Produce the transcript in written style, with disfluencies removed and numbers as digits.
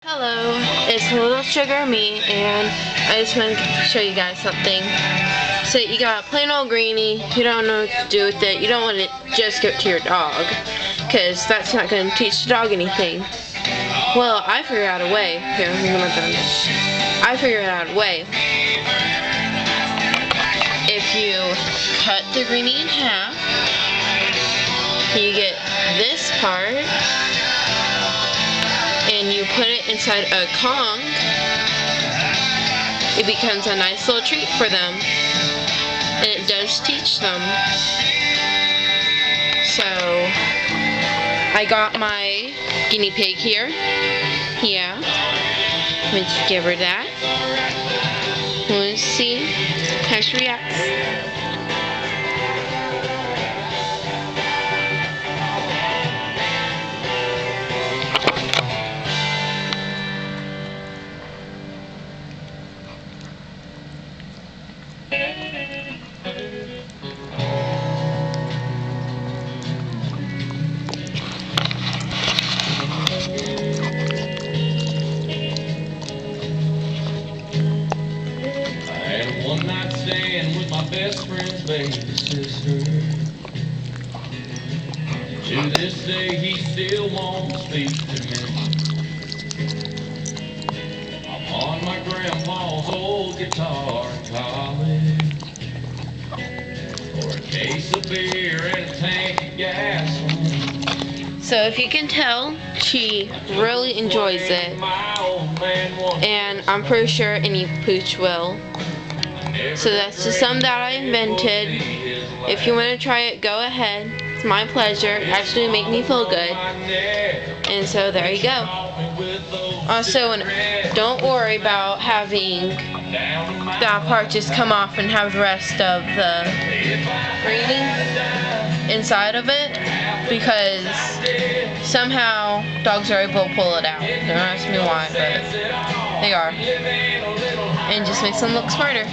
Hello, it's Little Sugar Me, and I just want to show you guys something. So you got plain old Greenie, you don't know what to do with it, you don't want to just give it to your dog, because that's not going to teach the dog anything. Well, I figured out a way. Here, I'm not done. I figured out a way. If you cut the Greenie in half, you get this part, and you put it inside a Kong, it becomes a nice little treat for them, and it does teach them. So I got my guinea pig here. Yeah, let's give her that. Let's see how she reacts. One night stand with my best friend's baby sister. To this day he still won't speak to me. I'm on my grandpa's old guitar in college, for a case of beer and a tank of gas. So if you can tell, she really enjoys it, and I'm pretty sure any pooch will. So that's just something that I invented. If you want to try it, go ahead. It's my pleasure. It actually make me feel good. And so there you go. Also, don't worry about having that part just come off and have the rest of the Greenie inside of it, because somehow dogs are able to pull it out. Don't ask me why, but they are. And just makes them look smarter.